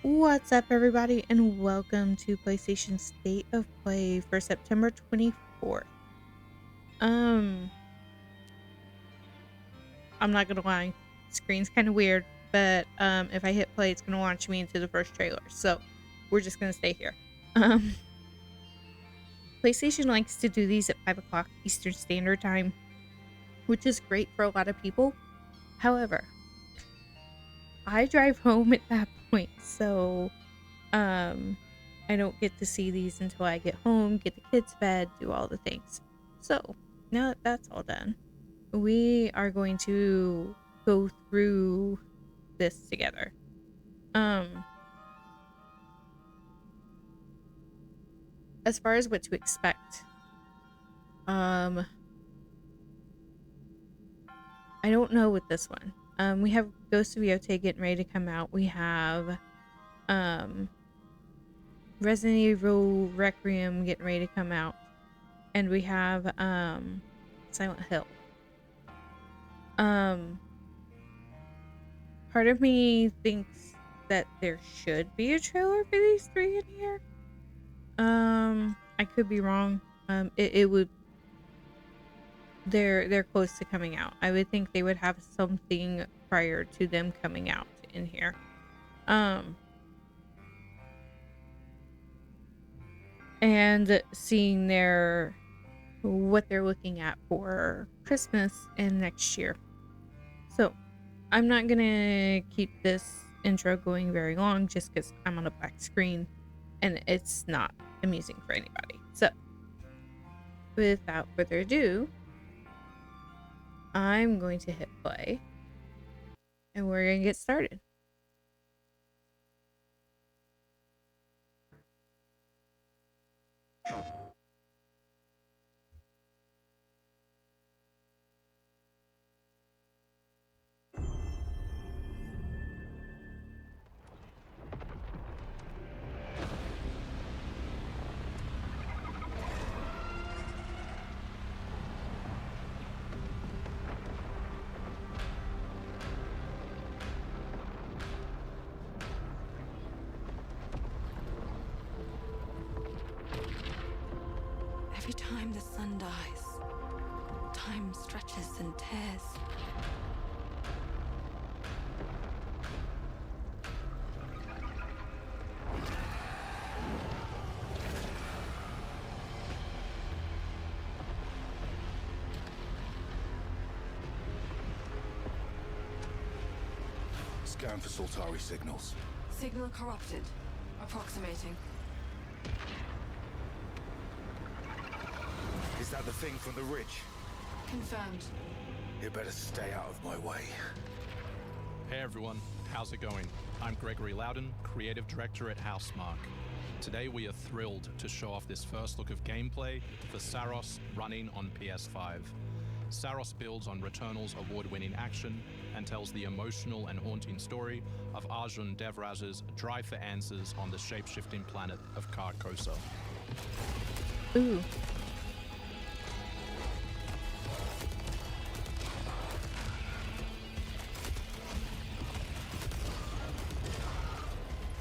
What's up, everybody, and welcome to PlayStation State of Play for September 24th. Um, I'm not gonna lie, screen's kind of weird, but if I hit play, it's gonna launch me into the first trailer. So we're just gonna stay here. Um, PlayStation likes to do these at 5 o'clock Eastern Standard Time, which is great for a lot of people. However, I drive home at that point, so I don't get to see these until I get home, get the kids fed, do all the things. So now that that's all done, we are going to go through this together. As far as what to expect, I don't know with this one. We have Ghost of Yotei getting ready to come out. We have Resident Evil Requiem getting ready to come out, and we have Silent Hill. Part of me thinks that there should be a trailer for these three in here. I could be wrong. It would. They're close to coming out. I would think they would have something prior to them coming out in here. And seeing what they're looking at for Christmas and next year. So I'm not gonna keep this intro going very long just because I'm on a black screen and it's not amusing for anybody. So without further ado, I'm going to hit play and we're gonna get started. Every time the sun dies, time stretches and tears. Scan for Soltari signals. Signal corrupted. Approximating. Is that the thing from the ridge? Confirmed. You better stay out of my way. Hey everyone, how's it going? I'm Gregory Loudon, Creative Director at Housemarque. Today we are thrilled to show off this first look of gameplay for Saros running on PS5. Saros builds on Returnal's award-winning action and tells the emotional and haunting story of Arjun Devraj's drive for answers on the shape-shifting planet of Carcosa. Ooh.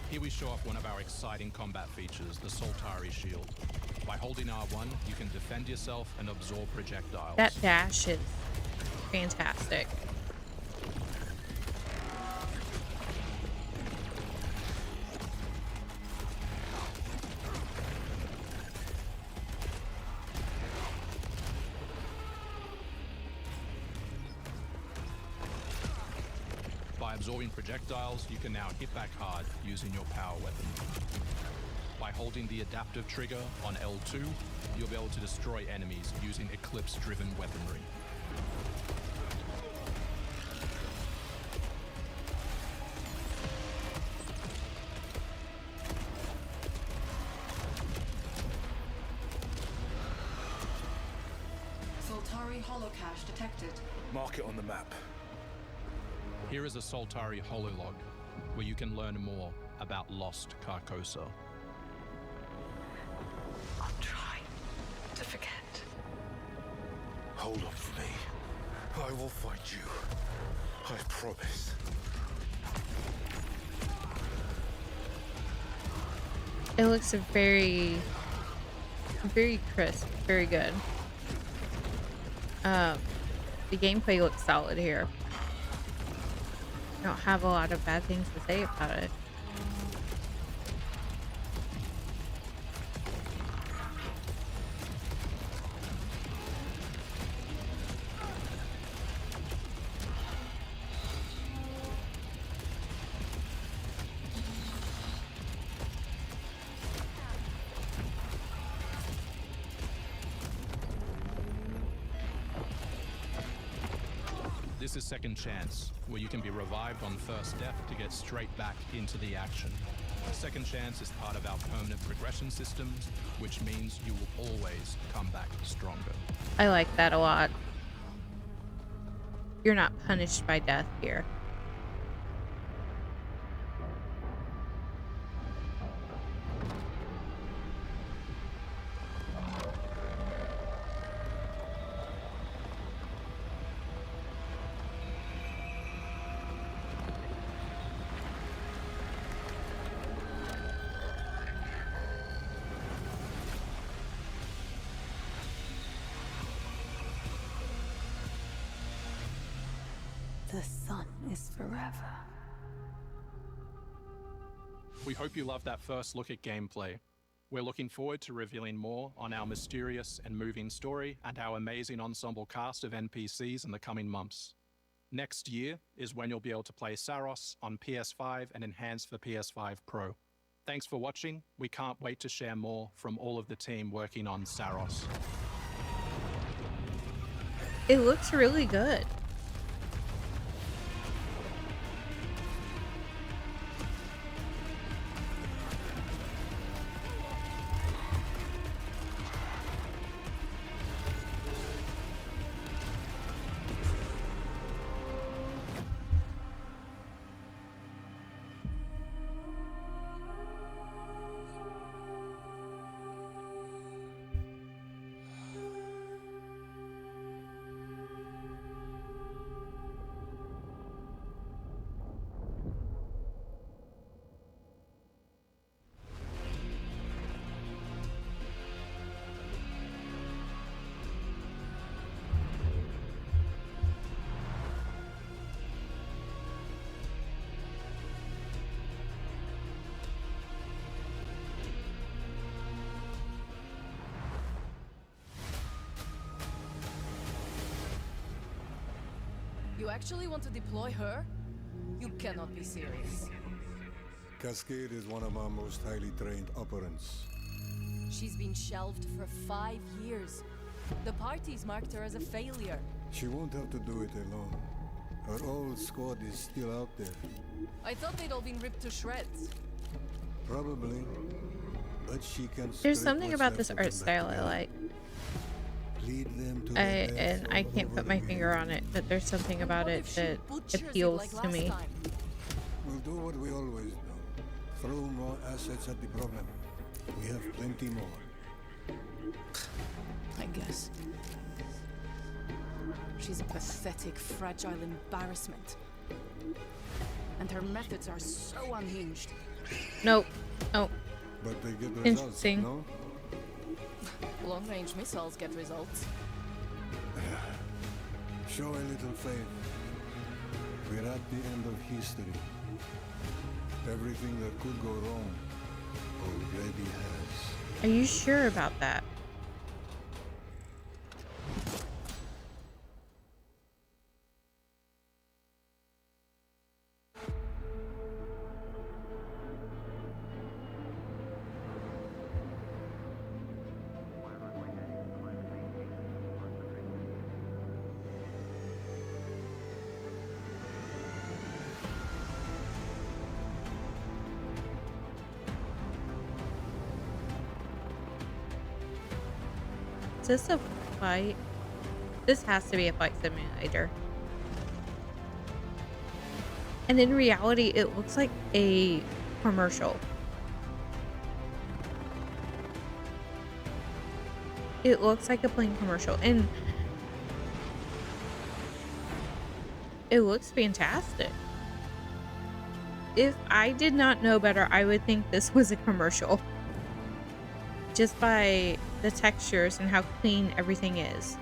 Here we show off one of our exciting combat features, the Soltari Shield. By holding R1, you can defend yourself and absorb projectiles. That dash is fantastic. By absorbing projectiles, you can now hit back hard using your power weapon. By holding the adaptive trigger on L2, you'll be able to destroy enemies using Eclipse-driven weaponry. Soltari holocache detected. Mark it on the map. Here is a Soltari hololog, where you can learn more about lost Carcosa. I'll try to forget. Hold on for me. I will find you. I promise. It looks very, very crisp, very good. Um, the gameplay looks solid here. I don't have a lot of bad things to say about it. This is Second Chance, where you can be revived on first death to get straight back into the action. Second Chance is part of our permanent progression systems, which means you will always come back stronger. I like that a lot. You're not punished by death here. The sun is forever. We hope you loved that first look at gameplay. We're looking forward to revealing more on our mysterious and moving story and our amazing ensemble cast of NPCs in the coming months. Next year is when you'll be able to play Saros on PS5 and enhanced for PS5 Pro. Thanks for watching. We can't wait to share more from all of the team working on Saros. It looks really good. You actually want to deploy her? You cannot be serious. Cascade is one of our most highly trained operants. She's been shelved for 5 years. The parties marked her as a failure. She won't have to do it alone. Her old squad is still out there. I thought they'd all been ripped to shreds. Probably. But she can There's strip something what's about left this of art them style back I to like. Lead them to their death And I all can't over put my again. finger on it, but there's something about What it if she that butchers it appeals like to last me. time? We'll do what we always do. Throw more assets at the problem. We have plenty more. I guess. She's a pathetic, fragile embarrassment. And her methods are so unhinged. Nope. Oh, But they get results, Interesting. no? Long-range missiles get results. Show a little faith. We're at the end of history. Everything that could go wrong already has. are you sure about that? Is this a fight? This has to be a fight simulator. And in reality, it looks like a commercial. It looks like a plane commercial. And it looks fantastic. If I did not know better, I would think this was a commercial. just by the textures and how clean everything is.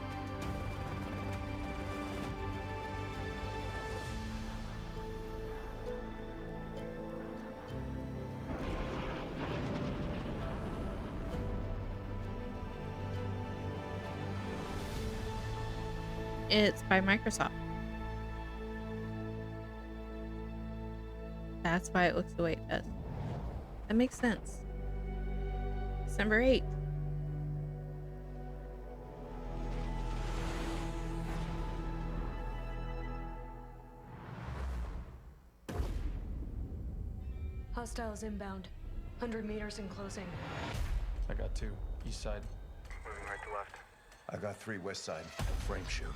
It's by Microsoft. That's why it looks the way it does. That makes sense. December 8th. Hostiles inbound. 100 meters in closing. I got 2. East side. Moving right to left. I got 3 west side. Frame shoot.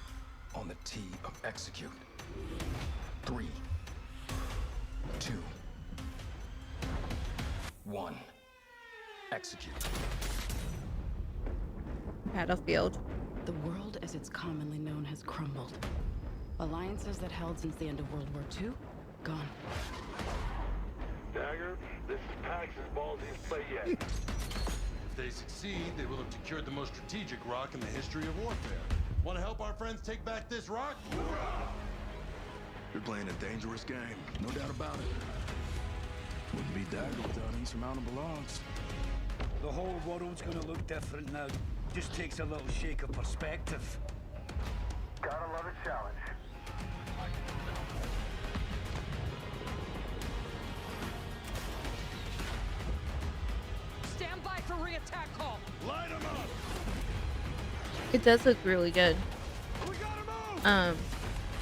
On the T of execute. 3, 2, 1. Execute. Battlefield. The world as it's commonly known has crumbled. Alliances that held since the end of World War II, gone. Dagger, this is Pax's ballsiest play yet. If they succeed, they will have secured the most strategic rock in the history of warfare. Want to help our friends take back this rock? You're playing a dangerous game, no doubt about it. Wouldn't be Dagger without insurmountable odds. The whole world's gonna look different now. Just takes a little shake of perspective. Gotta love a challenge. Stand by for re-attack call. Light them up! It does look really good. We gotta move!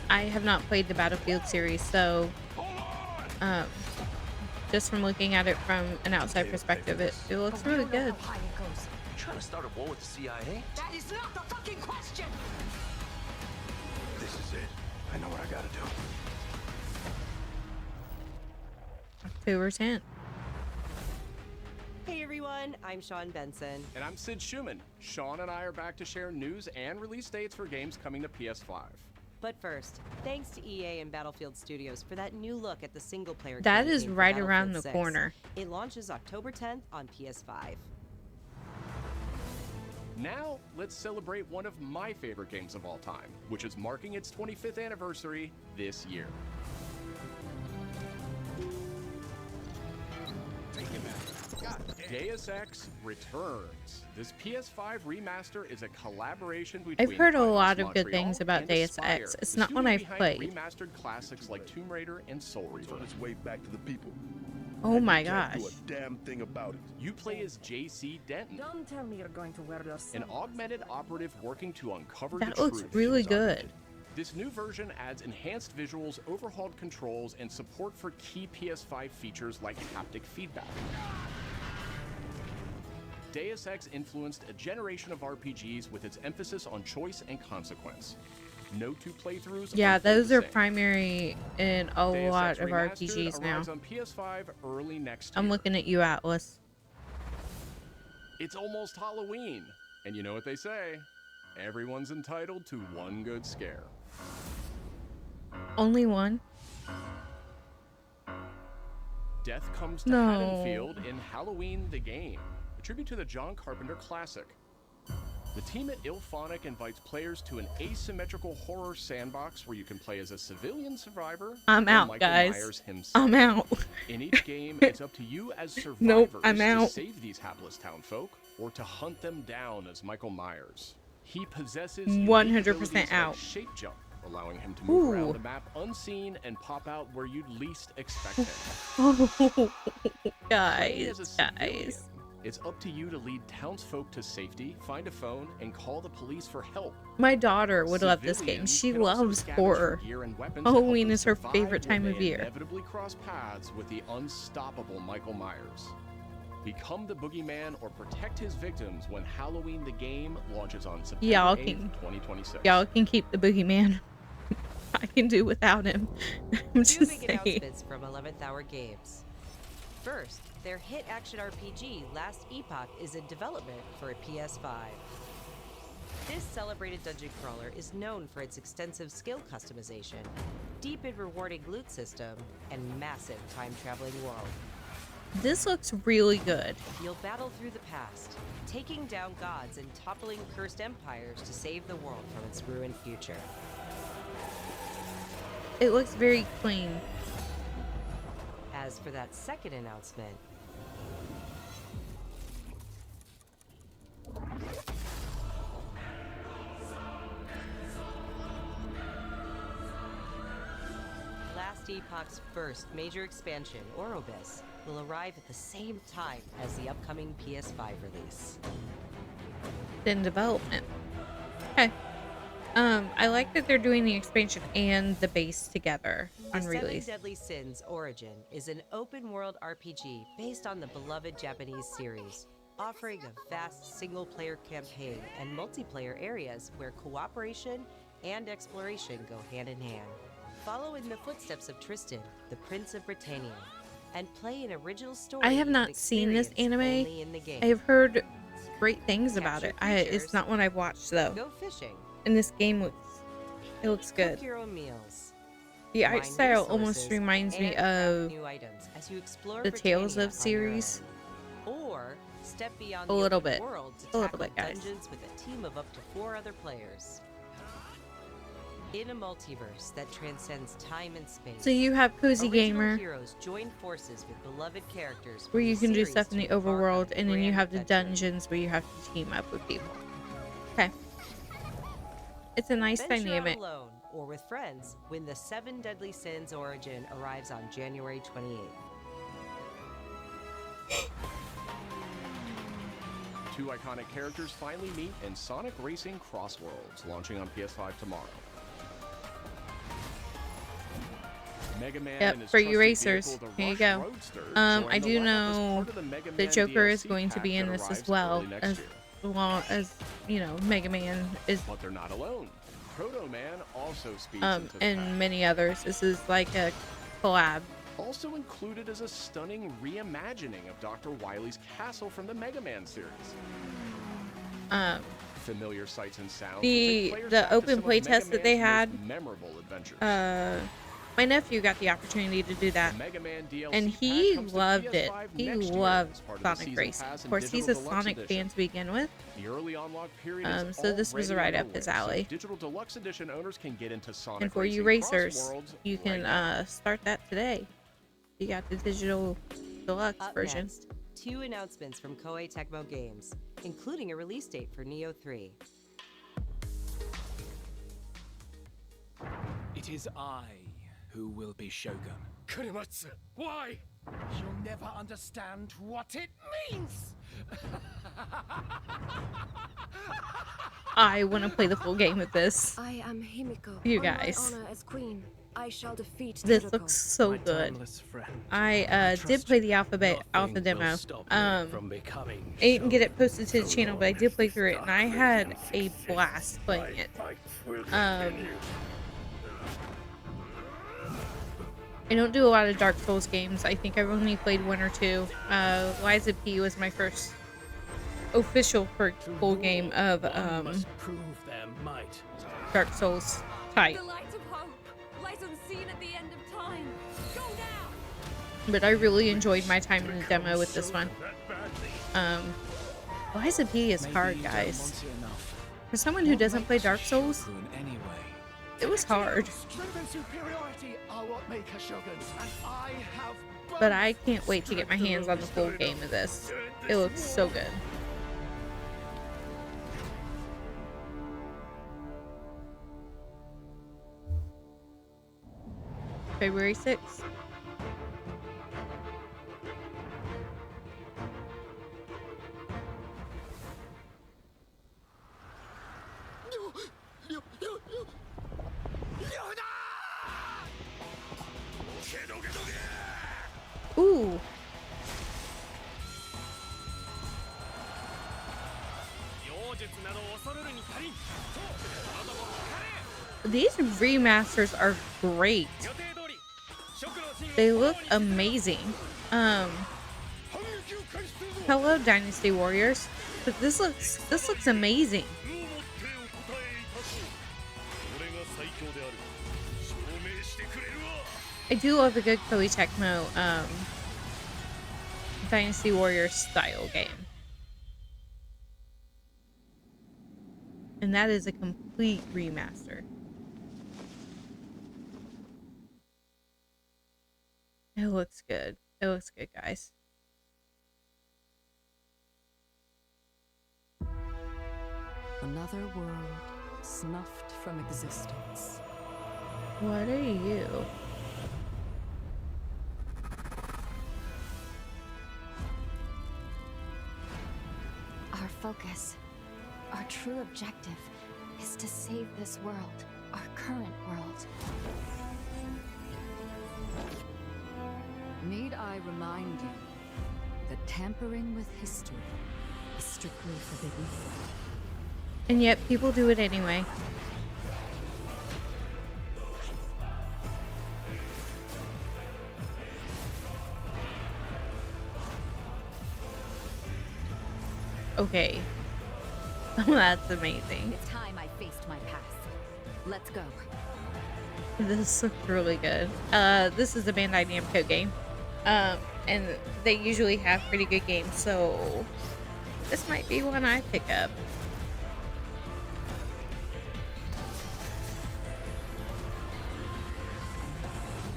I have not played the Battlefield series, so just from looking at it from an outside perspective, it looks really good. Trying to start a war with the CIA? That is not the fucking question! This is it. I know what I gotta do. October 10th. Hey everyone, I'm Sean Benson. And I'm Sid Schumann. Sean and I are back to share news and release dates for games coming to PS5. But first, thanks to EA and Battlefield Studios for that new look at the single-player That campaign is for right Battlefield around the 6. corner. It launches October 10th on PS5. Now, let's celebrate one of my favorite games of all time, which is marking its 25th anniversary this year. Deus Ex Returns. This PS5 remaster is a collaboration between I've heard a lot of Montreal good things about and Deus Aspyr, Ex. It's the not one studio I've behind played. Remastered classics like Tomb Raider and Soul Reaver. On its way back to the people. Oh my You can't gosh. do a damn thing about it. You play as JC Denton, Don't tell me you're going to wear your an augmented operative working to uncover That the looks truth. really good. This new version adds enhanced visuals, overhauled controls, and support for key PS5 features like haptic feedback. Deus Ex influenced a generation of RPGs with its emphasis on choice and consequence. No two playthroughs. Yeah, unfold those the are same. primary in a Deus lot Ex of Remastered RPGs now. arrives on PS5 early next I'm year. looking at you, Atlas. It's almost Halloween, and you know what they say: everyone's entitled to one good scare. Only one? Death comes to No. Haddonfield in Halloween the Game, a tribute to the John Carpenter classic. The team at Ilphonic invites players to an asymmetrical horror sandbox where you can play as a civilian survivor I'm or out, Michael guys. Myers himself. I'm out. In each game, it's up to you as survivors Nope, I'm to out. save these hapless townfolk or to hunt them down as Michael Myers. He possesses 100% out. like shape jump, allowing him to move Ooh. around the map unseen and pop out where you'd least expect him. Oh, Playing as a guys. civilian, it's up to you to lead townsfolk to safety, find a phone, and call the police for help. My daughter would love this game. Civilians She can also loves scavenge horror. for gear and weapons to help Halloween them is her survive favorite when time of they year. inevitably cross paths with the unstoppable Michael Myers. Become the boogeyman or protect his victims when Halloween the Game launches on September Y'all 8th, can- 2026. Y'all can keep the boogeyman. I can do without him. I'm Two just big saying. announcements from 11th Hour Games. First, their hit action RPG Last Epoch is in development for a PS5. This celebrated dungeon crawler is known for its extensive skill customization, deep and rewarding loot system, and massive time-traveling world. This looks really good. You'll battle through the past, taking down gods and toppling cursed empires to save the world from its ruined future. It looks very clean. As for that second announcement, Last Epoch's first major expansion, Orobis, will arrive at the same time as the upcoming PS5 release. In development. Okay. I like that they're doing the expansion and the base together on The release. Seven Deadly Sins Origin is an open-world RPG based on the beloved Japanese series, offering a vast single-player campaign and multiplayer areas where cooperation and exploration go hand in hand. Follow in the footsteps of Tristan, the Prince of Britannia, and play an original story. I have not seen this anime. I have heard great things about it. It's not one I've watched though. Go fishing. And this game looks good. Cook your own meals. The art Mine style almost resources reminds me and craft of new items as you explore the Tales Britannia of on your series. own. Or step beyond A the little open bit. world to A little tackle bit, guys. dungeons with a team of up to 4 other players. In a multiverse that transcends time and space. So you have Cozy original Gamer, heroes join forces with beloved characters where from you the can do series stuff in the to embark on overworld, a and then you grand have the adventure. dungeons where you have to team up with people. Okay. It's a nice Venture out dynamic. alone or with friends when the Seven Deadly Sins Origin arrives on January 28th. Two iconic characters finally meet in Sonic Racing Crossworlds, launching on PS5 tomorrow. Mega Man and Yep, his for you trusty racers. vehicle, the Here you Rush go. Roadster, I join the do lineup as know part of the Mega the Man Joker is DLC going to pack be in that this as arrives well, early next as year. well as, you know, Mega Man is, But they're not alone. Proto Man also speaks into the pack. and many others. This is like a collab. Also included is a stunning reimagining of Dr. Wily's castle from the Mega Man series. Familiar sights and sounds. The open play test that they had, memorable adventures. my nephew got the opportunity to do that, Mega Man DLC and he pack comes to loved it. PS5 He next year loved as part of the Sonic season Racing. pass Of course, and he's a Digital Deluxe Sonic Edition. fan to begin with. The early unlock period is So this was already right up his underway, alley. So Digital Deluxe Edition owners can get into Sonic And for you Racing racers, Crossworlds you right can now. start that today. You got the digital deluxe Up version. next, 2 announcements from Koei Tecmo Games, including a release date for Neo 3. It is I who will be Shogun. Kurimatsu, why? You'll never understand what it means! I want to play the full game with this. I am Himiko. You On my guys. honor as queen, I shall defeat This Totoko. looks so My good. timeless friend. I did play the alpha demo. I didn't get it posted to the channel, but I did play through it, and I had a blast playing it. I don't do a lot of Dark Souls games. I think I've only played 1 or 2. Liza P was my first official full game of Prove their might. Dark Souls type. The light of hope lies unseen at the end of time. Go now! But I really enjoyed my time in the demo with this one. Liza P is hard, guys. For someone who doesn't play Dark Souls, it was hard. Strength and superiority are what make a shogun, and I have But I can't wait to get my hands on the full game of this. It looks so good. February 6th. Ooh. These remasters are great. They look amazing. Hello, Dynasty Warriors. But this looks amazing. I do love a good Koei Tecmo Dynasty Warriors style game. And that is a complete remaster. It looks good. It looks good, guys. Another world snuffed from existence. What are you? Our focus, our true objective, is to save this world, our current world. Need I remind you that tampering with history is strictly forbidden? And yet people do it anyway. Okay. That's amazing. It's time I faced my past. Let's go. This looks really good. This is a Bandai Namco game. And they usually have pretty good games, so this might be one I pick up.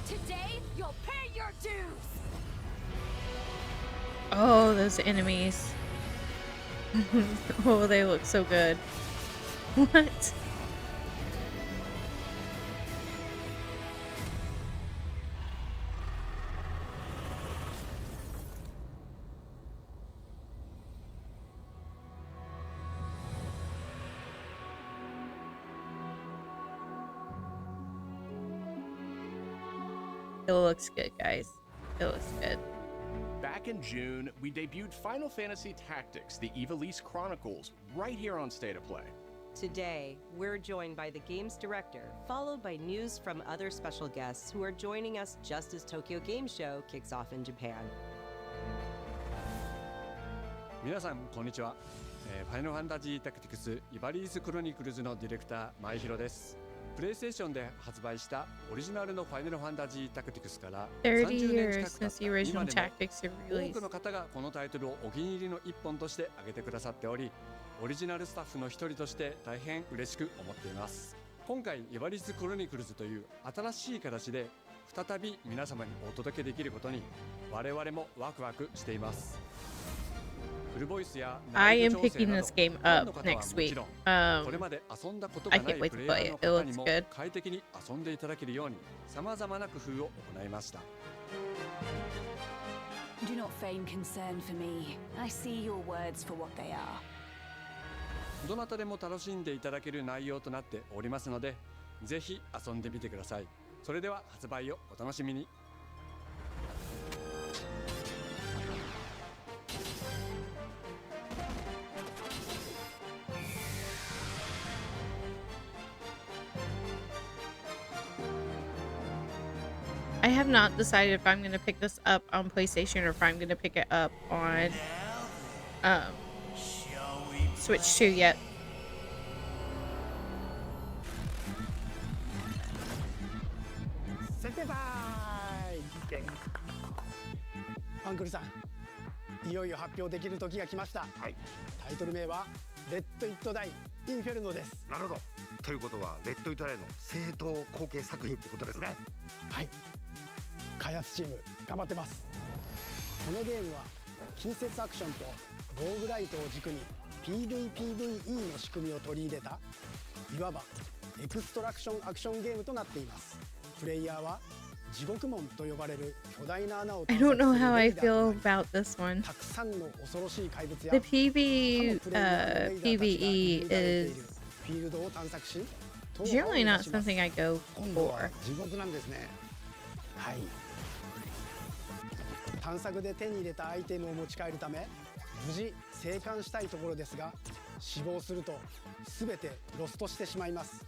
Today, you'll pay your dues. Oh, those enemies. Oh, they look so good. What? It looks good, guys. It looks good. Back in June, we debuted Final Fantasy Tactics, the Ivalice Chronicles, right here on State of Play. Today, we're joined by the game's director, followed by news from other special guests who are joining us just as Tokyo Game Show kicks off in Japan. 皆さんこんにちは。ファイナルファンタジータクティクスイバリーズクロニクルズのディレクター前広です。プレイステーションで発売したオリジナルのファイナルファンタジータクティクスから30 30 years 年近く経 since っ the た original 今でも Tactics have 多 released. くの方がこのタイトルをお気に入りの一本として挙げてくださっており、オリジナルスタッフの一人として大変嬉しく思っています。今回イバリズクロニクルズという新しい形で再び皆様にお届けできることに我々もワクワクしています。 I am picking this game up next week. I can't wait to play it. It looks good. 快適に遊んでいただけるように様々な工夫を行いました。 Do not feign concern for me. I see your words for what they are. どなたでも楽しんでいただける内容となっておりますので、ぜひ遊んでみてください。それでは発売をお楽しみに。 I have not decided if I'm going to pick this up on PlayStation or if I'm going to pick it up on Switch 2 yet. Uncle さん、いよいよ発表できる時が来ました。はい。タイトル名はレッド・イット・ダイ・インフェルノです。なるほど。ということはレッド・イット・ダイの正統後継作品ってことですね。はい。開発チーム頑張ってます。このゲームは近接アクションとローグライトを軸に PVPVE の仕組みを取り入れたいわばエクストラクションアクションゲームとなっています。プレイヤーは地獄門と呼ばれる巨大な穴を I don't know how I feel about this one. たくさんの恐ろしい怪物や The PVE is フィールドを探索し generally not something I go 今度は for. 地獄なんですね。はい。探索で手に入れたアイテムを持ち帰るため無事生還したいところですが、死亡すると全てロストしてしまいます。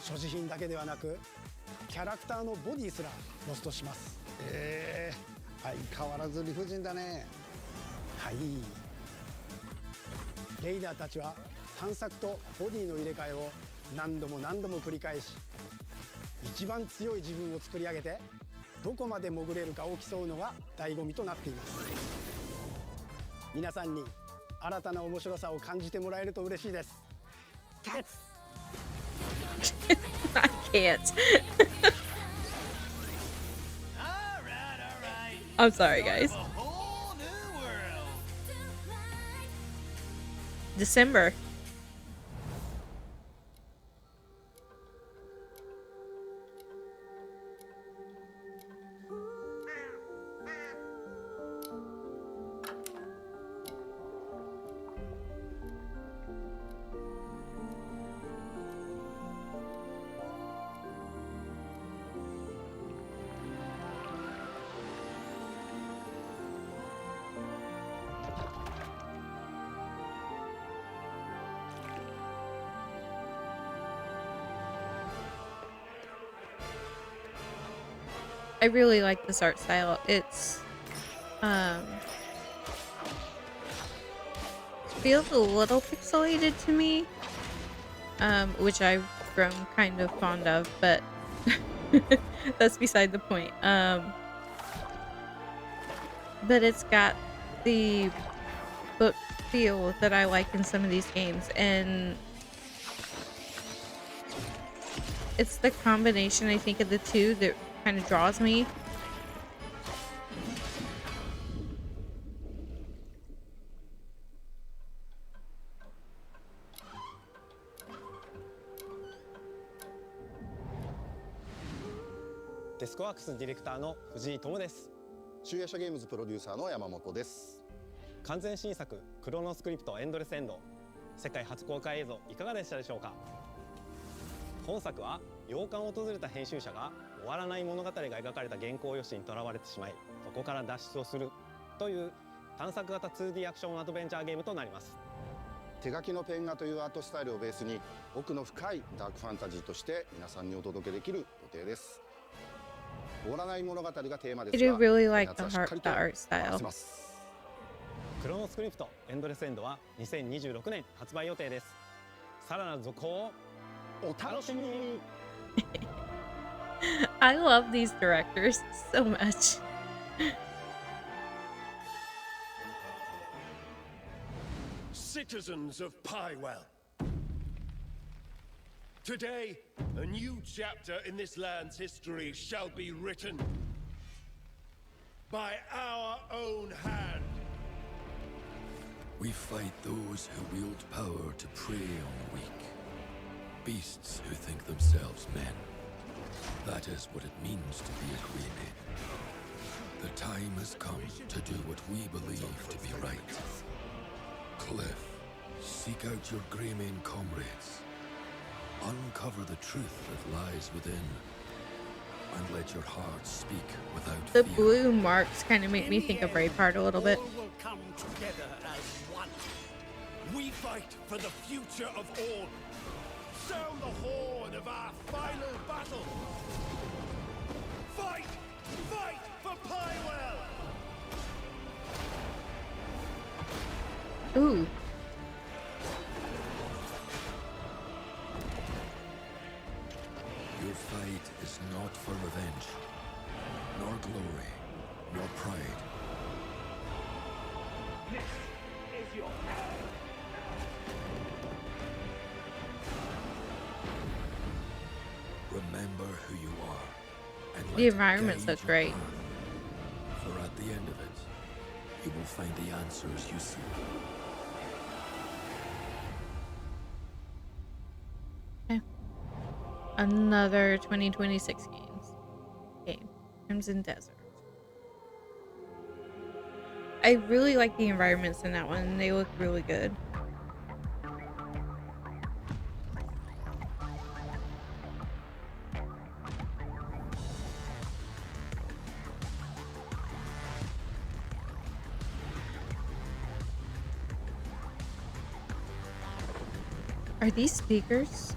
所持品だけではなくキャラクターのボディすらロストします。相変わらず理不尽だね。はい。レイダーたちは探索とボディの入れ替えを何度も何度も繰り返し、一番強い自分を作り上げてどこまで潜れるかを競うのが醍醐味となっています。皆さんに新たな面白さを感じてもらえると嬉しいです。I can't. I'm sorry, guys. December. I really like this art style. It's feels a little pixelated to me, which I've grown kind of fond of, but that's beside the point. But it's got the book feel that I like in some of these games, and it's the combination, I think, of the two that kind of draws me. Deskworks ディレクターの藤井智です。集夜社ゲームズプロデューサーの山本です。完全新作クロノスクリプトエンドレスエンド、世界初公開映像いかがでしたでしょうか。本作は洋館を訪れた編集者が終わらない物語が描かれた原稿用紙にとらわれてしまい、そこから脱出をするという探索型 2D アクションアドベンチャーゲームとなります。手書きのペン画というアートスタイルをベースに奥の深いダークファンタジーとして皆さんにお届けできる予定です。終わらない物語がテーマですが、 I do really like the art style. クロノスクリプトエンドレスエンドは2026年発売予定です。さらなる続報をお楽しみに。I love these directors so much. Citizens of Pywell, today a new chapter in this land's history shall be written by our own hand. We fight those who wield power to prey on the weak, beasts who think themselves men. That is what it means to be a Greyman. The time has come to do what we believe to be right. Cliff, seek out your Greyman comrades. Uncover the truth that lies within. And let your heart speak without The fear. blue marks kind of make me think of Braveheart a little bit. All will come together as one. We fight for the future of all. Sound the horn of our final battle. Fight! Fight for Pywell! Ooh. Your fight is not for revenge, nor glory, nor pride. This is your time. Remember who you are, and The environments look great. For at the end of it, you will find the answers you seek. Okay. Another 2026 game. Crimson Desert. I really like the environments in that one. They look really good. Are these speakers?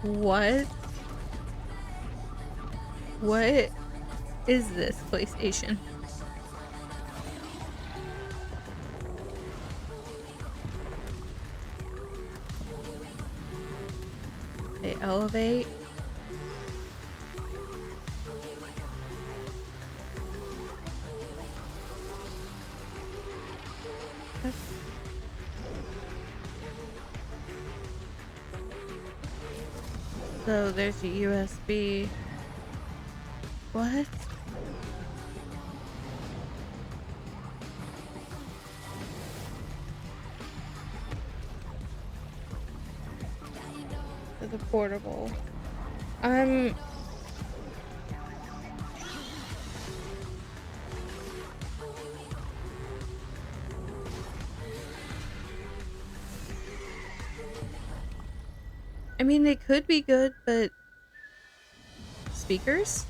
What? What is this, PlayStation? They elevate. So there's a USB. What? For the portable. I mean, they could be good, but speakers?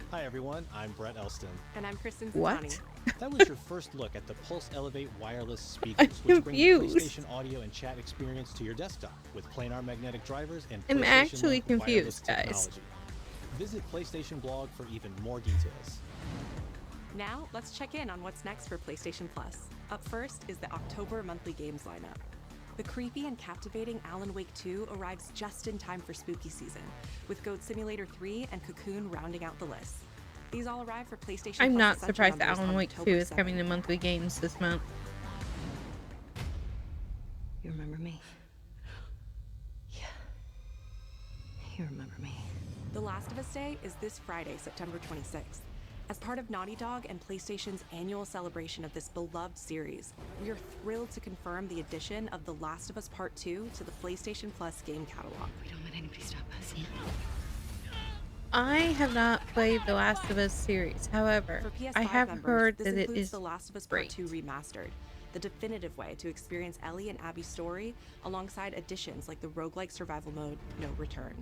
Hi everyone, I'm Brett Elston. And I'm Kristen What? Zitani. That was your first look at the Pulse Elevate wireless speakers, which bring the confused. PlayStation audio and chat experience to your desktop with planar magnetic drivers and I'm PlayStation actually Link wireless confused, guys. technology. Visit PlayStation blog for even more details. Now, let's check in on what's next for PlayStation Plus. Up first is the October monthly games lineup. The creepy and captivating Alan Wake 2 arrives just in time for spooky season, with Goat Simulator 3 and Cocoon rounding out the list. These all arrive for PlayStation I'm Plus not Essential surprised that members Alan on Wake 2 October is coming to 7th. monthly games this month. You remember me? Yeah. You remember me. The Last of Us Day is this Friday, September 26th. As part of Naughty Dog and PlayStation's annual celebration of this beloved series, we are thrilled to confirm the addition of The Last of Us Part 2 to the PlayStation Plus game catalog. We don't let anybody stop us. I have not played the Last of Us series. However, For PS5 I have members, heard this that it includes is The Last of Us great. Part 2 Remastered, the definitive way to experience Ellie and Abby's story, alongside additions like the roguelike survival mode No Return.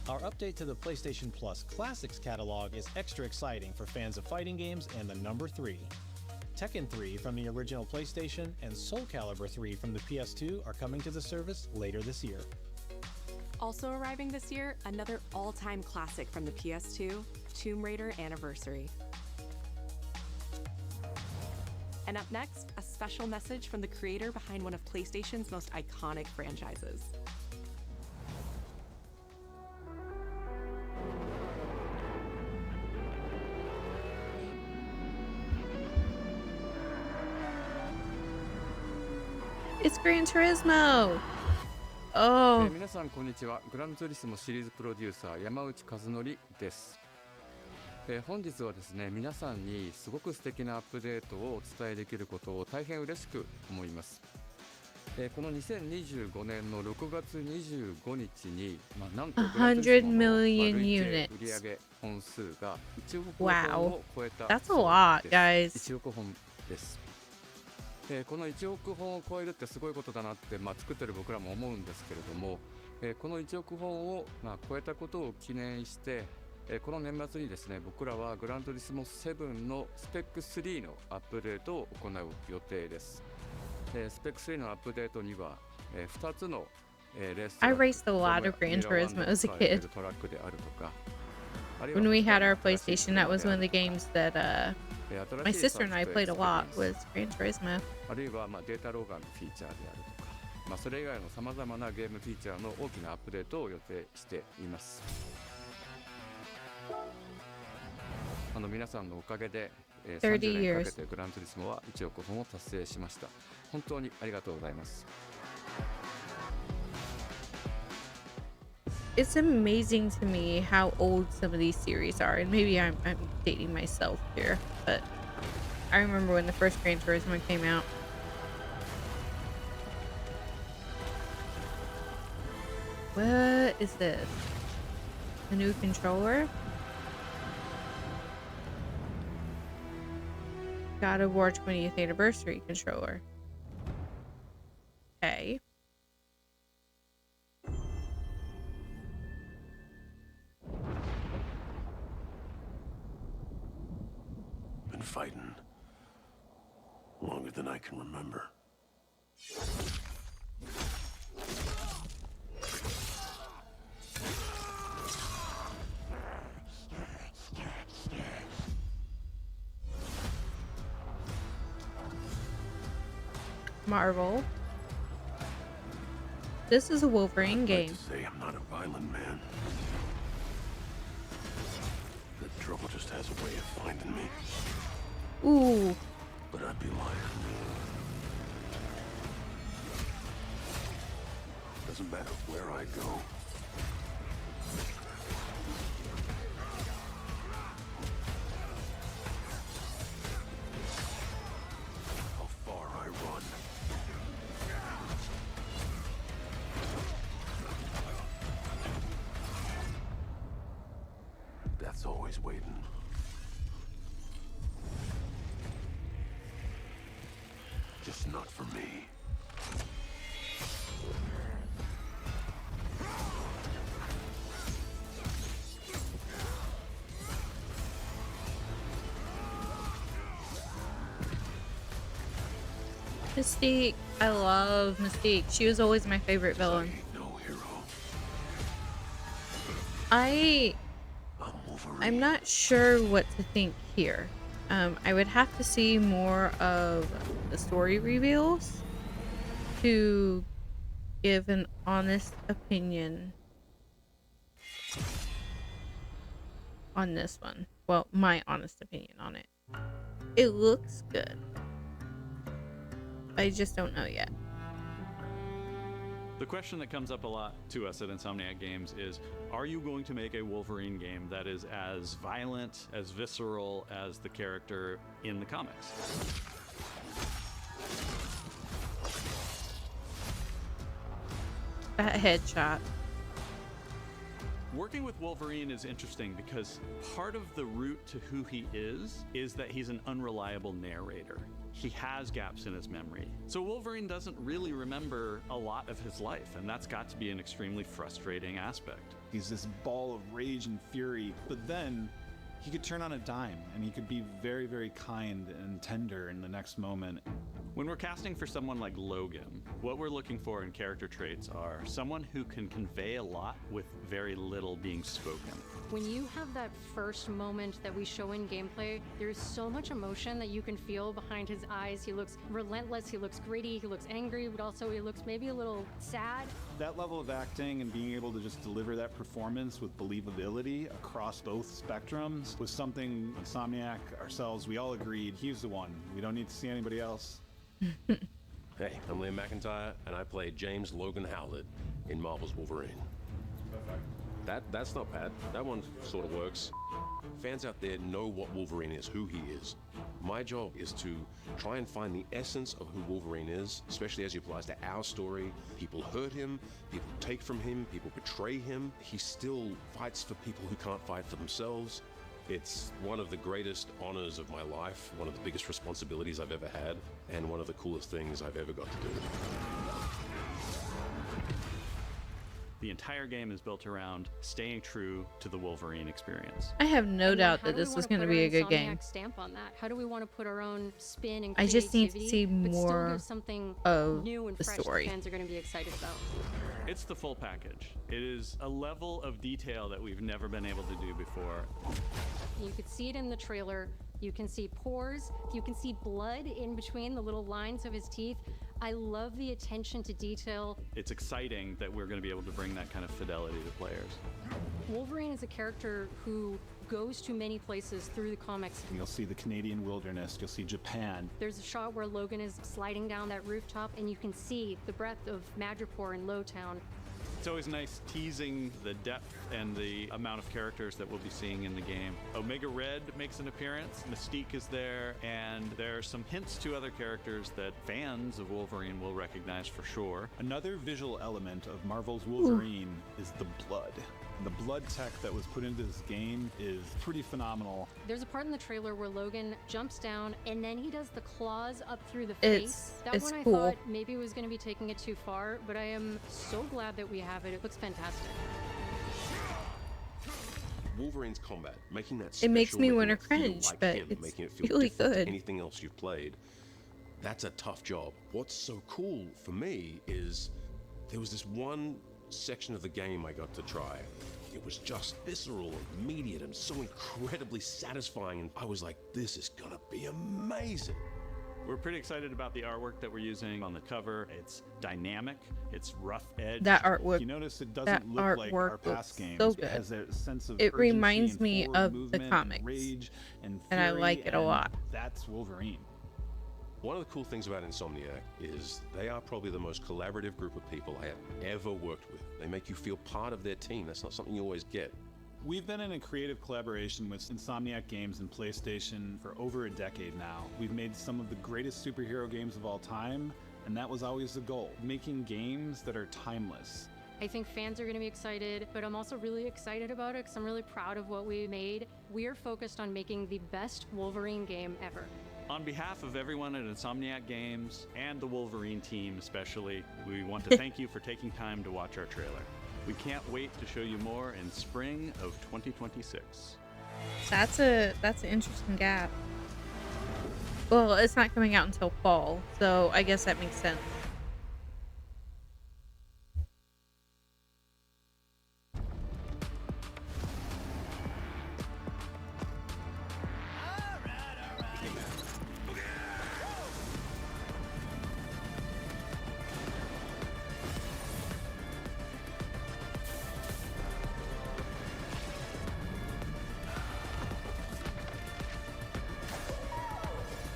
Our update to the PlayStation Plus Classics catalog is extra exciting for fans of fighting games and the number 3. Tekken 3 from the original PlayStation and Soul Calibur 3 from the PS2 are coming to the service later this year. Also arriving this year, another all-time classic from the PS2, Tomb Raider Anniversary. And up next, a special message from the creator behind one of PlayStation's most iconic franchises. It's Gran Turismo! Oh. 皆さんこんにちは。グランツーリスモシリーズプロデューサー山内和則です。本日はですね、皆さんにすごく素敵なアップデートをお伝えできることを大変嬉しく思います。この2025年の6月25日に、なんとグランツーリスモの累計売上本数が1億本を超えた。That's a lot, guys. 1億本です。この1億本を超えるってすごいことだなって、作ってる僕らも思うんですけれども、この1億本を、超えたことを記念して、この年末にですね、僕らはグラントリスモ7のスペック3のアップデートを行う予定です。スペック3のアップデートには、2つの、レース I raced a lot of Gran Turismo as a kid. トラックであるとか、When we had our PlayStation, that was one of the games that my sister and I played a lot, was Gran Turismo. あるいはデータローガンのフィーチャーであるとか、それ以外のさまざまなゲームフィーチャーの大きなアップデートを予定しています。皆さんのおかげで、30年かけてグランツーリスモは1億本を達成しました。本当にありがとうございます。It's amazing to me how old some of these series are, and maybe I'm dating myself here, but I remember when the first Gran Turismo came out. What is this? A new controller? God of War 20th Anniversary controller. Okay. Been fighting longer than I can remember. Marvel. This is a Wolverine game. I'd say I'm not a violent man. The trouble just has a way of finding me. Ooh. But I'd be lying. Doesn't matter where I go. How far I run. Death's always waiting. Just not for me. Mystique. I love Mystique. She was always my favorite villain. No hero. I'm not sure what to think here. I would have to see more of the story reveals to give an honest opinion on this one. Well, my honest opinion on it. It looks good. I just don't know yet. The question that comes up a lot to us at Insomniac Games is, are you going to make a Wolverine game that is as violent, as visceral as the character in the comics? That headshot. Working with Wolverine is interesting because part of the route to who he is that he's an unreliable narrator. He has gaps in his memory. So Wolverine doesn't really remember a lot of his life, and that's got to be an extremely frustrating aspect. He's this ball of rage and fury, but then he could turn on a dime and he could be very, very kind and tender in the next moment. When we're casting for someone like Logan, what we're looking for in character traits are someone who can convey a lot with very little being spoken. When you have that first moment that we show in gameplay, there's so much emotion that you can feel behind his eyes. He looks relentless, he looks gritty, he looks angry, but also he looks maybe a little sad. That level of acting and being able to just deliver that performance with believability across both spectrums was something Insomniac, ourselves, we all agreed he's the one. We don't need to see anybody else. Hey, I'm Liam McIntyre, and I played James Logan Howlett in Marvel's Wolverine. That's not bad. That one sort of works. Fans out there know what Wolverine is, who he is. My job is to try and find the essence of who Wolverine is, especially as it applies to our story. People hurt him, people take from him, people betray him. He still fights for people who can't fight for themselves. It's one of the greatest honors of my life, one of the biggest responsibilities I've ever had, and one of the coolest things I've ever got to do. The entire game is built around staying true to the Wolverine experience. I have no doubt that this was going to be a good game. Stamp on that. How do we want to put our own spin and I just need to see but still more give something of new and the fresh story. that fans are going to be excited about? It's the full package. It is a level of detail that we've never been able to do before. You could see it in the trailer. You can see pores. You can see blood in between the little lines of his teeth. I love the attention to detail. It's exciting that we're going to be able to bring that kind of fidelity to players. Wolverine is a character who goes to many places through the comics. You'll see the Canadian wilderness, you'll see Japan. There's a shot where Logan is sliding down that rooftop and you can see the breadth of Madripoor in Lowtown. It's always nice teasing the depth and the amount of characters that we'll be seeing in the game. Omega Red makes an appearance, Mystique is there, and there are some hints to other characters that fans of Wolverine will recognize for sure. Another visual element of Marvel's Wolverine is the blood. The blood tech that was put into this game is pretty phenomenal. There's a part in the trailer where Logan jumps down and then he does the claws up through the face. That it's one I cool. thought maybe was going to be taking it too far, but I am so glad that we have it. It looks fantastic. Wolverine's combat, making that It special, makes me making want to it feel cringe, like but him, it's making it feel really different to good. anything else you've played. That's a tough job. What's so cool for me is there was this one section of the game I got to try. It was just visceral and immediate and so incredibly satisfying, and I was like, this is gonna be amazing. We're pretty excited about the artwork that we're using on the cover. It's dynamic, it's rough edge. That artwork, You notice it that doesn't look like our artwork past looks games. so It good. has a sense of It urgency reminds and me forward of the movement and comics, rage and and I fury, like it a and lot. That's Wolverine. One of the cool things about Insomniac is they are probably the most collaborative group of people I have ever worked with. They make you feel part of their team. That's not something you always get. We've been in a creative collaboration with Insomniac Games and PlayStation for over a decade now. We've made some of the greatest superhero games of all time, and that was always the goal, making games that are timeless. I think fans are going to be excited, but I'm also really excited about it because I'm really proud of what we made. We're focused on making the best Wolverine game ever. On behalf of everyone at Insomniac Games and the Wolverine team especially, we want to thank you for taking time to watch our trailer. We can't wait to show you more in spring of 2026. That's an interesting gap. Well, it's not coming out until fall, so I guess that makes sense.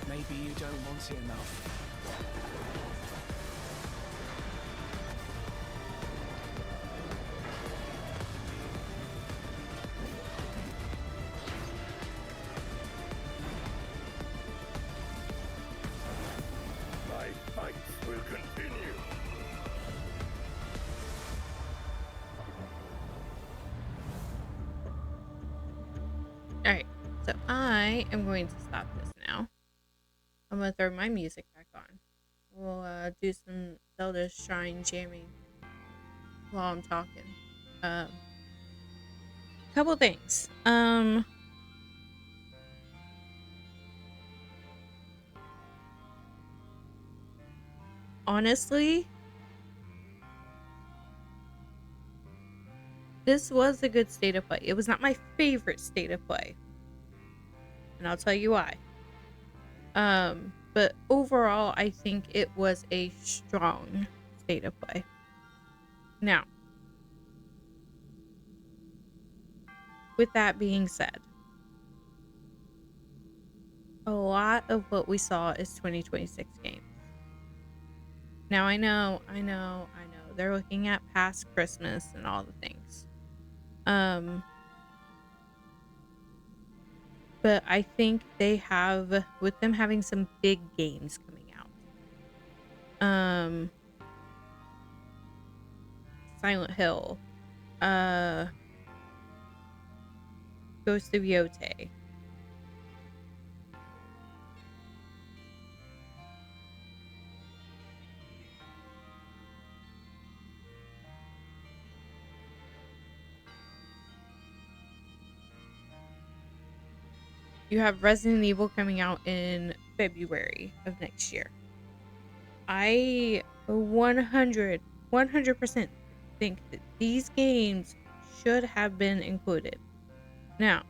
Maybe you don't want it enough. My fight will continue. Alright, so I am going to stop this now. I'm going to throw my music back on. We'll do some Zelda Shrine jamming while I'm talking. Couple things. Honestly, this was a good state of play. It was not my favorite state of play, and I'll tell you why. But overall, I think it was a strong state of play. Now, with that being said, a lot of what we saw is 2026 games. Now, I know, they're looking at past Christmas and all the things. But I think they have, with them having some big games coming out. Silent Hill. Ghost of Yotei. You have Resident Evil coming out in February of next year. I 100% think that these games should have been included. Now,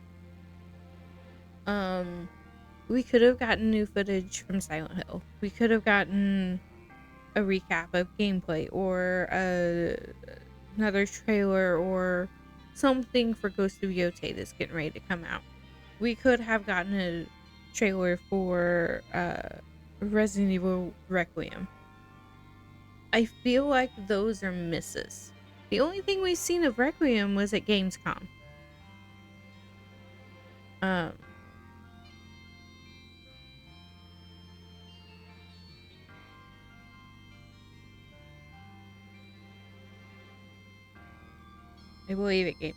we could have gotten new footage from Silent Hill. We could have gotten a recap of gameplay or another trailer or something for Ghost of Yotei that's getting ready to come out. We could have gotten a trailer for Resident Evil Requiem. I feel like those are misses. The only thing we've seen of Requiem was at Gamescom. I believe at Gamescom.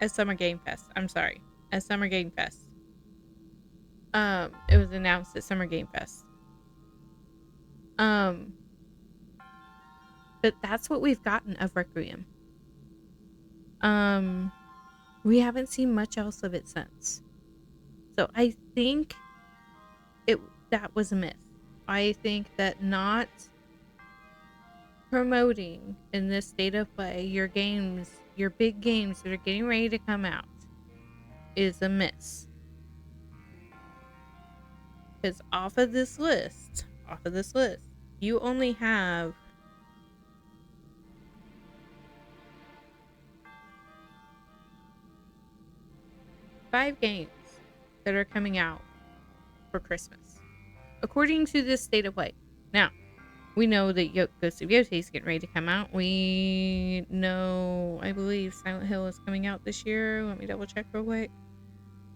At Summer Game Fest. I'm sorry. At Summer Game Fest. It was announced at Summer Game Fest. But that's what we've gotten of Requiem. We haven't seen much else of it since. So I think that was a miss. I think that not promoting in this state of play your games, your big games that are getting ready to come out, is a miss. Because off of this list, you only have five games that are coming out for Christmas, according to this state of play. Now, we know that Ghost of Yotei is getting ready to come out. We know, I believe, Silent Hill is coming out this year. Let me double check real quick.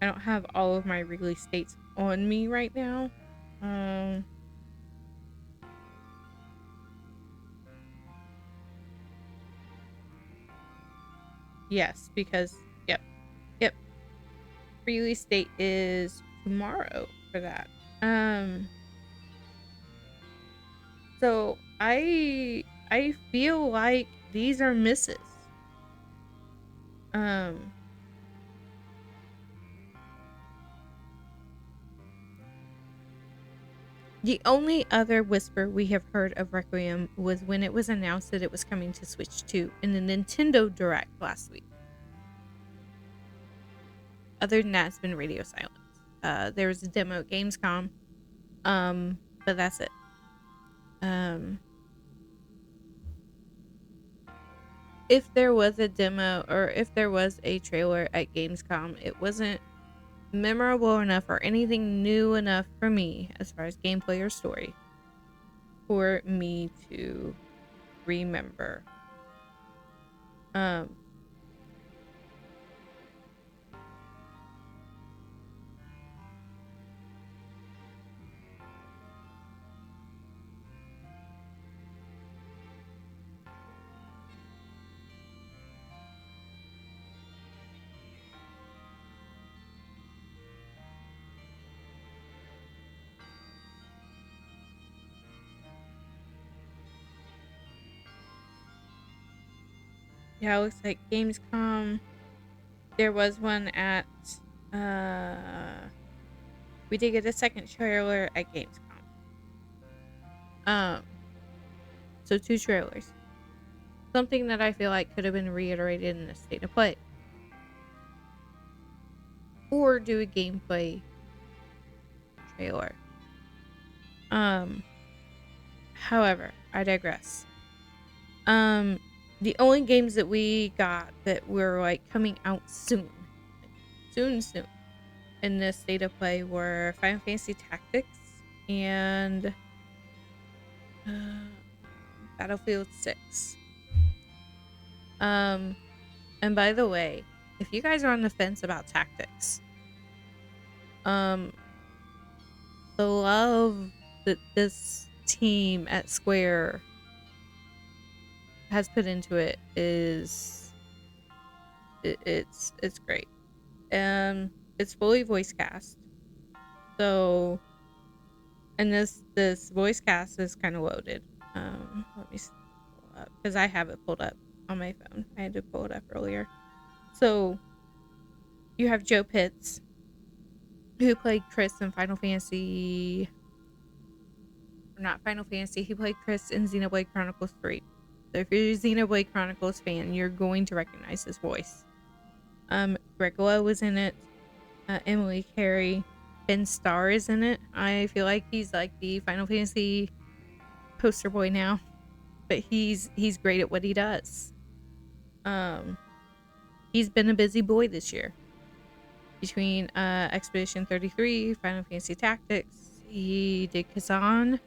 I don't have all of my release dates on me right now. Yes, because yep. Release date is tomorrow for that. So I feel like these are misses. The only other whisper we have heard of Requiem was when it was announced that it was coming to Switch 2 in the Nintendo Direct last week. Other than that, it's been radio silence. There was a demo at Gamescom, but that's it. If there was a demo or if there was a trailer at Gamescom, it wasn't memorable enough or anything new enough for me as far as gameplay or story for me to remember. Yeah, it looks like Gamescom. There was one at we did get a second trailer at Gamescom. So 2 trailers. Something that I feel like could have been reiterated in the state of play. Or do a gameplay trailer. However, I digress. The only games that we got that were like coming out soon in this state of play were Final Fantasy Tactics and Battlefield 6. And by the way, if you guys are on the fence about Tactics, the love that this team at Square has put into it is it's great. It's fully voice cast. So, and this voice cast is kind of loaded. Let me pull up because I have it pulled up on my phone. I had to pull it up earlier. So, you have Joe Pitts, who played Chris in Final Fantasy. Not Final Fantasy. He played Chris in Xenoblade Chronicles 3. So if you're a Xenoblade Chronicles fan, you're going to recognize his voice. Greg Lowe was in it. Emily Carey. Ben Starr is in it. I feel like he's like the Final Fantasy poster boy now. But he's great at what he does. He's been a busy boy this year. Between Expedition 33, Final Fantasy Tactics, he did Kazan.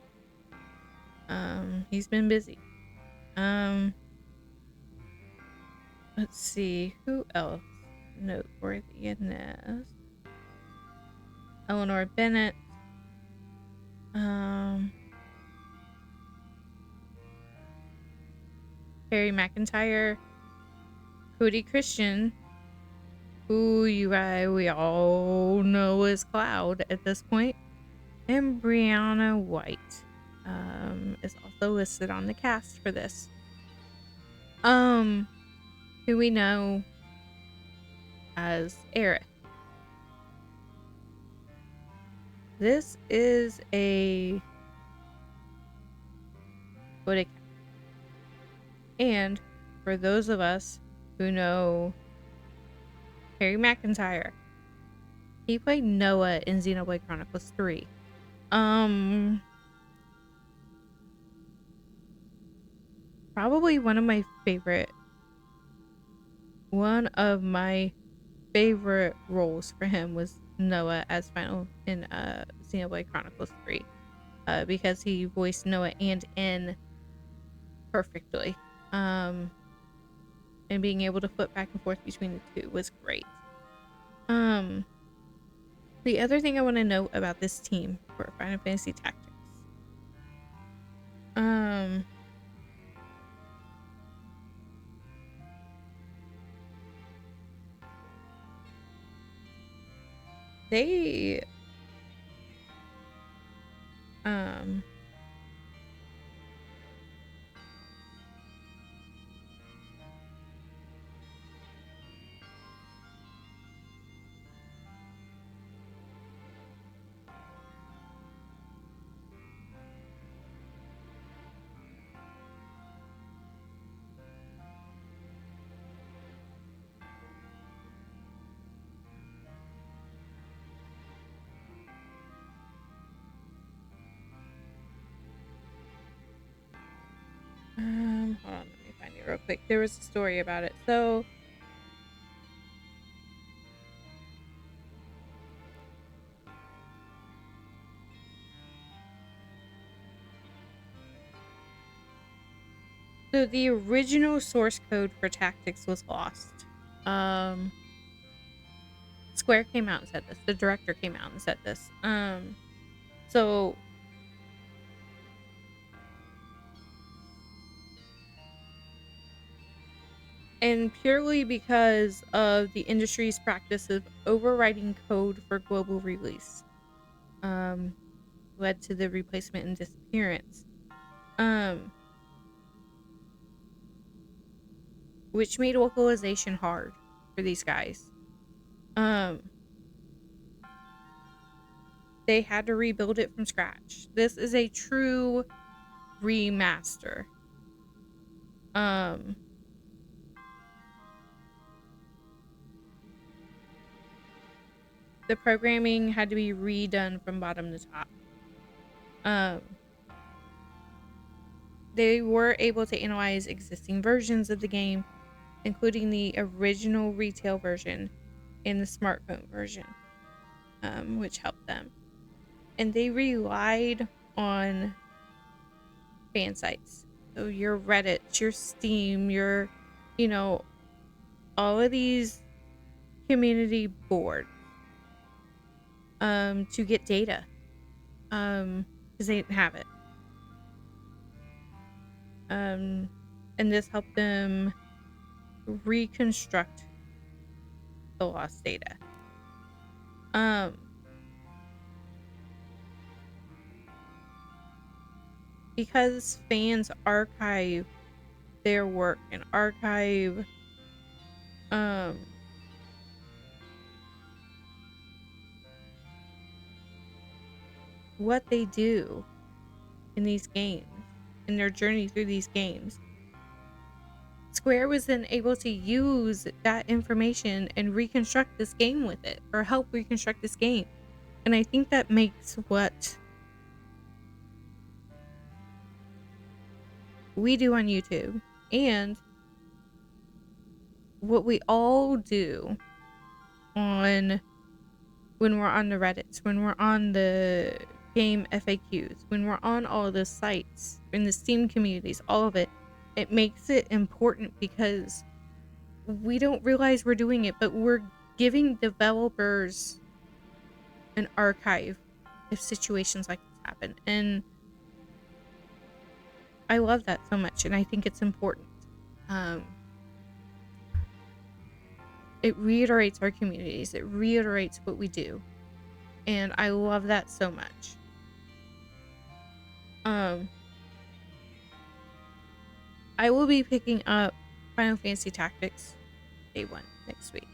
He's been busy. Let's see, who else noteworthy in this? Eleanor Bennett. Harry McIntyre. Cody Christian, who we all know is Cloud at this point. And Brianna White is also listed on the cast for this. Who we know as Aerith. This is a Bodega. And for those of us who know Harry McIntyre, he played Noah in Xenoblade Chronicles 3. probably one of my favorite roles for him was Noah as Final in Xenoblade Chronicles 3, because he voiced Noah and N perfectly, and being able to flip back and forth between the two was great. The other thing I want to note about this team for Final Fantasy Tactics, they hold on, let me find it real quick. There was a story about it. So the original source code for Tactics was lost. Square came out and said this. The director came out and said this. So and purely because of the industry's practice of overwriting code for global release, led to the replacement and disappearance, which made localization hard for these guys. They had to rebuild it from scratch. This is a true remaster. The programming had to be redone from bottom to top. They were able to analyze existing versions of the game, including the original retail version and the smartphone version, which helped them. And they relied on fan sites. So your Reddit, your Steam, your, all of these community boards, to get data, because they didn't have it. And this helped them reconstruct the lost data. Because fans archive their work and archive what they do in these games, in their journey through these games, Square was then able to use that information and reconstruct this game with it, or help reconstruct this game. And I think that makes what we do on YouTube and what we all do when we're on the Reddits, when we're on the game FAQs, when we're on all of those sites, in the Steam communities, all of it, it makes it important because we don't realize we're doing it, but we're giving developers an archive if situations like this happen. And I love that so much, and I think it's important. It reiterates our communities. It reiterates what we do. And I love that so much. I will be picking up Final Fantasy Tactics day 1 next week.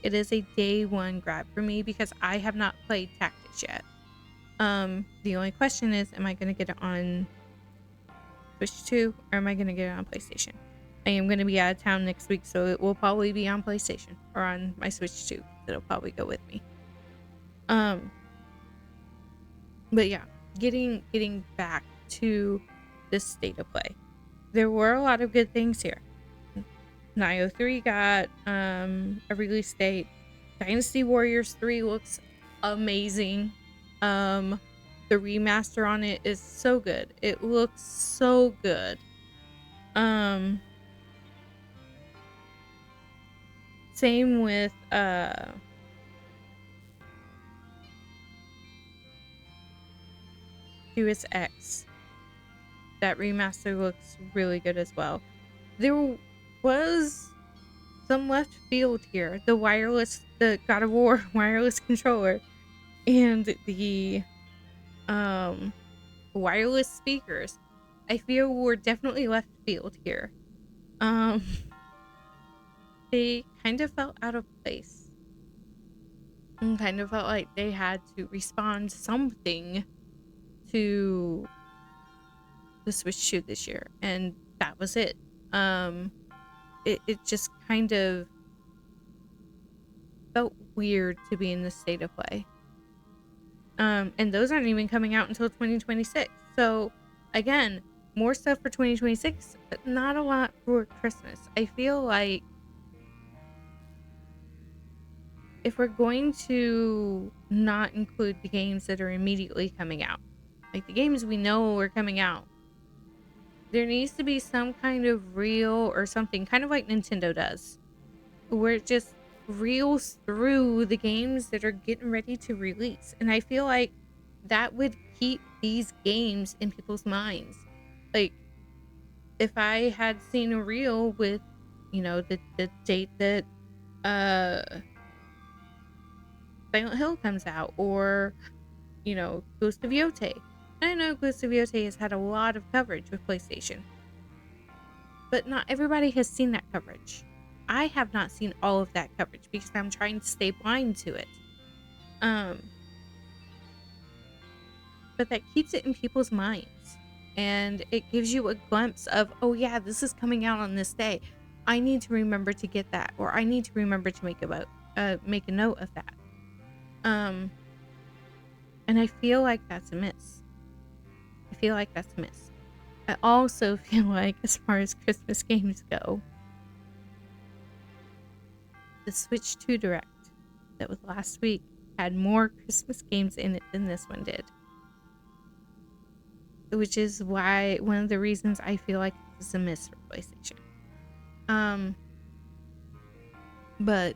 It is a day 1 grab for me because I have not played Tactics yet. The only question is, am I going to get it on Switch 2 or am I going to get it on PlayStation? I am going to be out of town next week, so it will probably be on PlayStation or on my Switch 2. It'll probably go with me. But yeah, getting back to this state of play. there were a lot of good things here. 903 got a release date. Dynasty Warriors 3 looks amazing. The remaster on it is so good. It looks so good. Same with Deus Ex. That remaster looks really good as well. There was some left field here. The God of War wireless controller and the wireless speakers, I feel were definitely left field here. They kind of felt out of place. And kind of felt like they had to respond something to the Switch 2 this year, and that was it. It just kind of felt weird to be in this state of play. And those aren't even coming out until 2026. So again, more stuff for 2026, but not a lot for Christmas. I feel like if we're going to not include the games that are immediately coming out, like the games we know are coming out, there needs to be some kind of reel or something, kind of like Nintendo does, where it just reels through the games that are getting ready to release. And I feel like that would keep these games in people's minds. Like, if I had seen a reel with, the date that Silent Hill comes out, or, Ghost of Yotei. I know Ghost of Yotei has had a lot of coverage with PlayStation, but not everybody has seen that coverage. I have not seen all of that coverage because I'm trying to stay blind to it. But that keeps it in people's minds, and it gives you a glimpse of, oh yeah, this is coming out on this day. I need to remember to get that, or I need to remember to make a note of that. And I feel like that's a miss. I also feel like, as far as Christmas games go, the Switch 2 Direct that was last week had more Christmas games in it than this one did. Which is why, one of the reasons I feel like it's a miss for PlayStation. But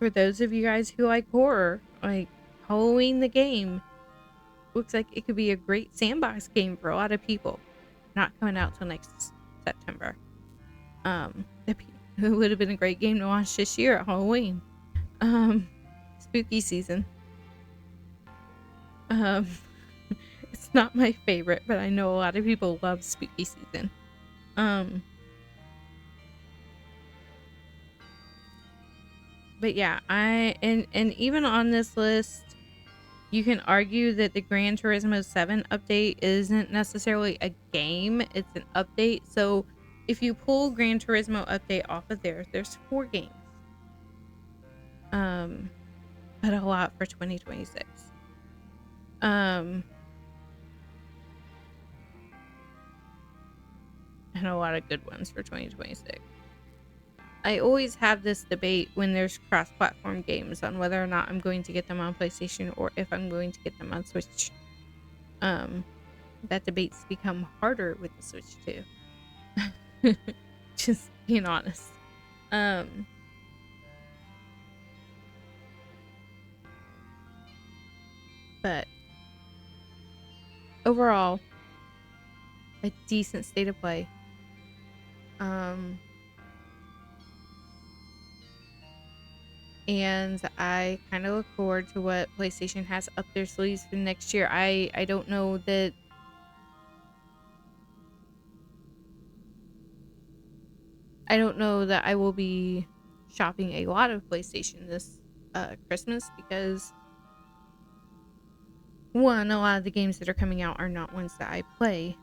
for those of you guys who like horror, like Halloween the game, looks like it could be a great sandbox game for a lot of people. Not coming out till next September. It would have been a great game to watch this year at Halloween. Spooky season. It's not my favorite, but I know a lot of people love spooky season. But yeah, and even on this list, you can argue that the Gran Turismo 7 update isn't necessarily a game, it's an update. So if you pull Gran Turismo update off of there, there's 4 games. But a lot for 2026. And a lot of good ones for 2026. I always have this debate when there's cross-platform games on whether or not I'm going to get them on PlayStation or if I'm going to get them on Switch. That debate's become harder with the Switch too. Just being honest. But overall, a decent state of play. And I kind of look forward to what PlayStation has up their sleeves for next year. I don't know that I will be shopping a lot of PlayStation this Christmas, because one, a lot of the games that are coming out are not ones that I play,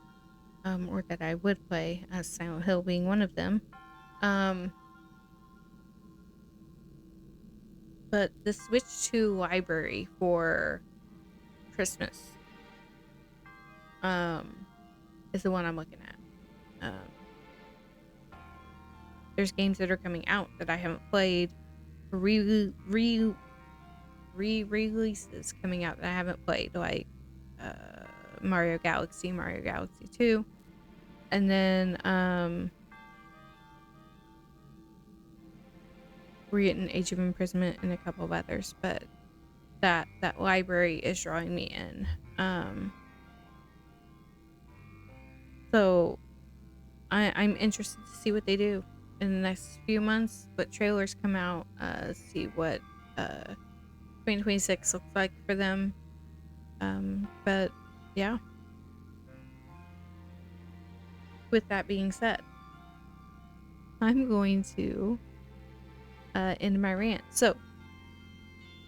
or that I would play, Silent Hill being one of them. But the Switch 2 library for Christmas is the one I'm looking at. There's games that are coming out that I haven't played, re-releases coming out that I haven't played, like Mario Galaxy 2, and then we're getting Age of Imprisonment and a couple of others, but that library is drawing me in. So I'm interested to see what they do in the next few months, what trailers come out, see what 2026 looks like for them. But yeah, with that being said, I'm going to end my rant. So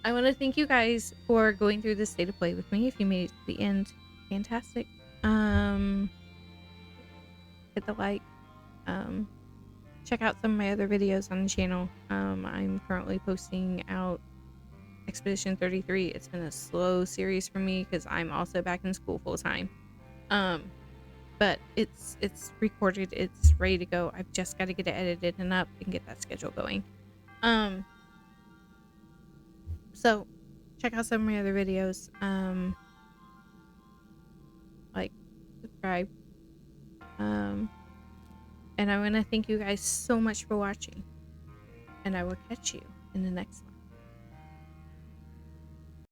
I want to thank you guys for going through this State of Play with me. If you made it to the end, fantastic. Hit the like. Check out some of my other videos on the channel. I'm currently posting out Expedition 33. It's been a slow series for me because I'm also back in school full time. But it's recorded, it's ready to go. I've just got to get it edited and up and get that schedule going. So check out some of my other videos. Like, subscribe. And I want to thank you guys so much for watching. And I will catch you in the next one.